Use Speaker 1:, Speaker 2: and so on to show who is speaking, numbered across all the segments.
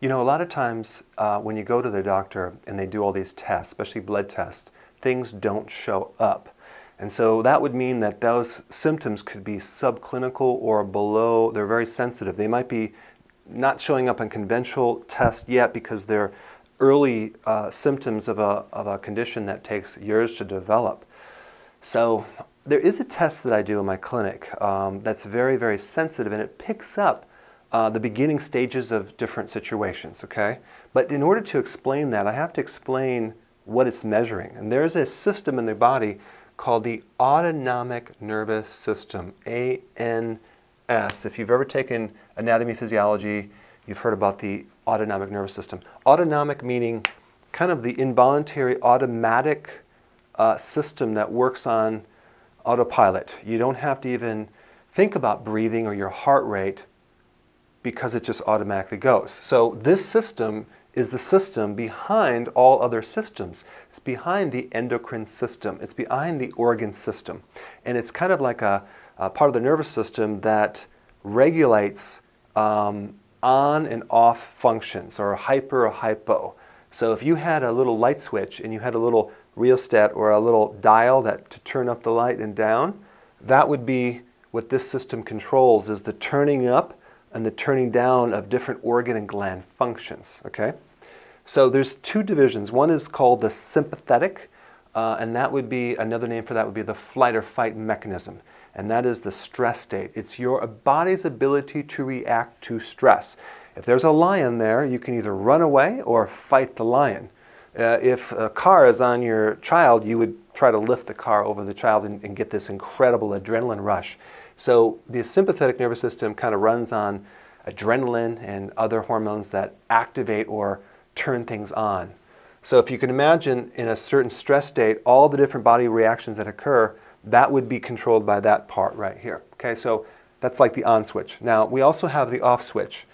Speaker 1: You know, a lot of times when you go to the doctor and they do all these tests, especially blood tests, things don't show up. And so that would mean that those symptoms could be subclinical or below, they're very sensitive. They might be not showing up on conventional tests yet because they're early symptoms of a condition that takes years to develop. So there is a test that I do in my clinic that's very, very sensitive, and it picks up the beginning stages of different situations, okay? But in order to explain that, I have to explain what it's measuring. And there's a system in the body called the autonomic nervous system, ANS. If you've ever taken anatomy, physiology, you've heard about the autonomic nervous system. Autonomic meaning kind of the involuntary automatic system that works on autopilot. You don't have to even think about breathing or your heart rate because it just automatically goes. So this system is the system behind all other systems. It's behind the endocrine system. It's behind the organ system. And it's kind of like a part of the nervous system that regulates on and off functions, or hyper or hypo. So if you had a little light switch and you had a little rheostat or a little dial that to turn up the light and down, that would be what this system controls, is the turning up and the turning down of different organ and gland functions, okay? So there's two divisions. One is called the sympathetic, and that would be, another name for that would be the flight or fight mechanism. And that is the stress state. It's your body's ability to react to stress. If there's a lion there, you can either run away or fight the lion. If a car is on your child, you would try to lift the car over the child and get this incredible adrenaline rush. So the sympathetic nervous system kind of runs on adrenaline and other hormones that activate or turn things on. So if you can imagine in a certain stress state, all the different body reactions that occur, that would be controlled by that part right here. Okay, so that's like the on switch. Now we also have the off switch,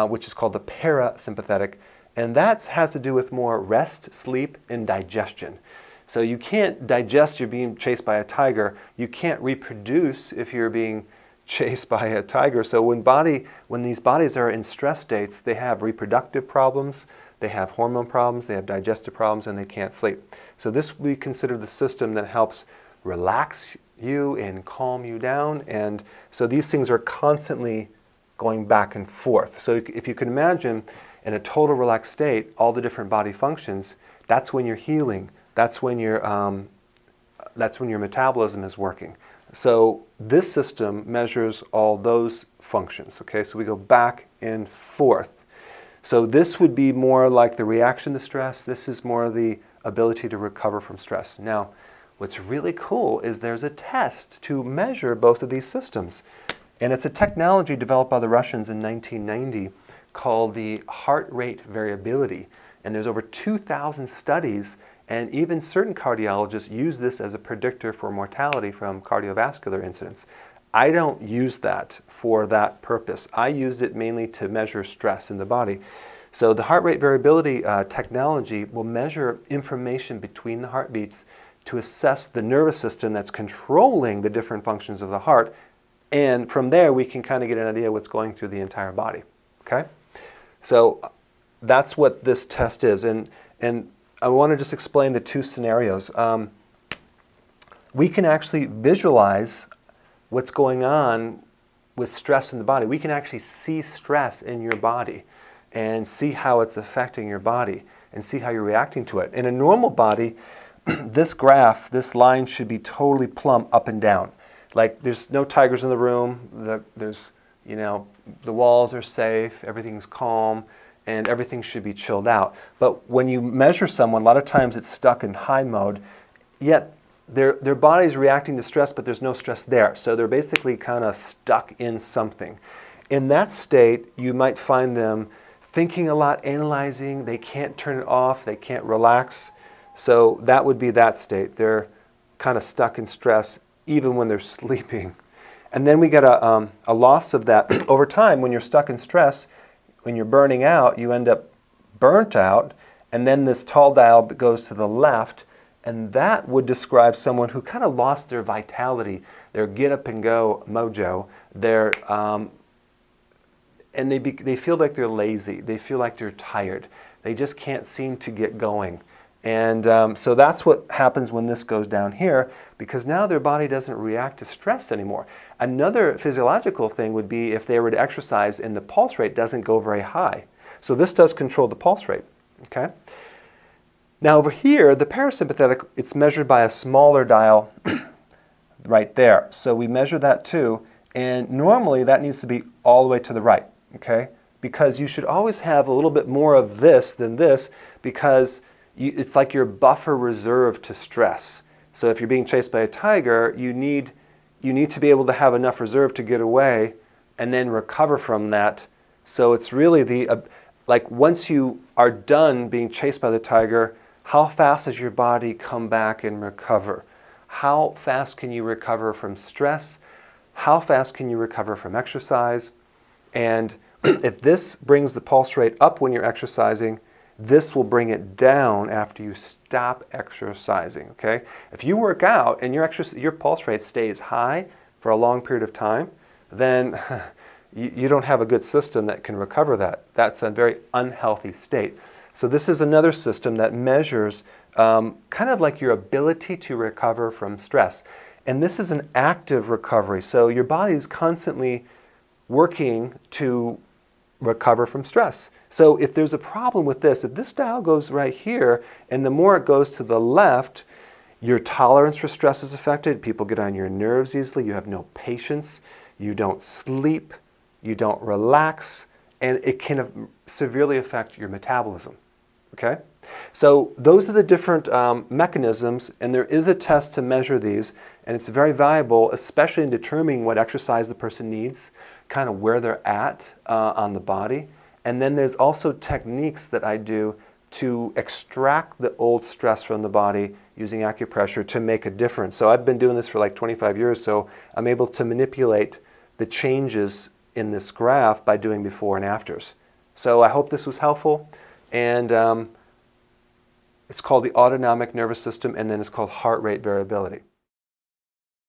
Speaker 1: which is called the parasympathetic, and that has to do with more rest, sleep, and digestion. So you can't digest, you're being chased by a tiger. You can't reproduce if you're being chased by a tiger. So when these bodies are in stress states, they have reproductive problems, they have hormone problems, they have digestive problems, and they can't sleep. So this we consider the system that helps relax you and calm you down. And so these things are constantly going back and forth. So if you can imagine in a total relaxed state, all the different body functions, that's when you're healing. That's when your metabolism is working. So this system measures all those functions. Okay, so we go back and forth. So this would be more like the reaction to stress. This is more the ability to recover from stress. Now, what's really cool is there's a test to measure both of these systems. And it's a technology developed by the Russians in 1990 called the heart rate variability. And there's over 2,000 studies, and even certain cardiologists use this as a predictor for mortality from cardiovascular incidents. I don't use that for that purpose. I used it mainly to measure stress in the body. So the heart rate variability technology will measure information between the heartbeats to assess the nervous system that's controlling the different functions of the heart. And from there, we can kind of get an idea of what's going through the entire body. Okay? So that's what this test is. And I want to just explain the two scenarios. We can actually visualize what's going on with stress in the body. We can actually see stress in your body and see how it's affecting your body and see how you're reacting to it. In a normal body, this graph, this line should be totally plumb up and down. Like there's no tigers in the room, there's, you know, the walls are safe, everything's calm, and everything should be chilled out. But when you measure someone, a lot of times it's stuck in high mode, yet their body's reacting to stress, but there's no stress there. So they're basically kind of stuck in something. In that state, you might find them thinking a lot, analyzing, they can't turn it off, they can't relax. So that would be that state. They're kind of stuck in stress even when they're sleeping. And then we get a loss of that. Over time, when you're stuck in stress, when you're burning out, you end up burnt out, and then this tall dial goes to the left, and that would describe someone who kind of lost their vitality, their get up and go mojo, and they feel like they're lazy. They feel like they're tired. They just can't seem to get going. And so that's what happens when this goes down here, because now their body doesn't react to stress anymore. Another physiological thing would be if they were to exercise and the pulse rate doesn't go very high. So this does control the pulse rate. Okay. Now over here, the parasympathetic, it's measured by a smaller dial right there. So we measure that too, and normally that needs to be all the way to the right, okay? Because you should always have a little bit more of this than this, because it's like your buffer reserve to stress. So if you're being chased by a tiger, you need to be able to have enough reserve to get away and then recover from that. So it's really like once you are done being chased by the tiger, how fast does your body come back and recover? How fast can you recover from stress? How fast can you recover from exercise? And if this brings the pulse rate up when you're exercising, this will bring it down after you stop exercising, okay? If you work out and your pulse rate stays high for a long period of time, then you don't have a good system that can recover that. That's a very unhealthy state. So this is another system that measures kind of like your ability to recover from stress. And this is an active recovery. So your body is constantly working to recover from stress. So if there's a problem with this, if this dial goes right here, and the more it goes to the left, your tolerance for stress is affected. People get on your nerves easily. You have no patience. You don't sleep. You don't relax. And it can severely affect your metabolism. Okay? So those are the different mechanisms, and there is a test to measure these, and it's very valuable, especially in determining what exercise the person needs, kind of where they're at on the body. And then there's also techniques that I do to extract the old stress from the body using acupressure to make a difference. So I've been doing this for like 25 years, so I'm able to manipulate the changes in this graph by doing before and afters. So I hope this was helpful. And it's called the autonomic nervous system, and then it's called heart rate variability.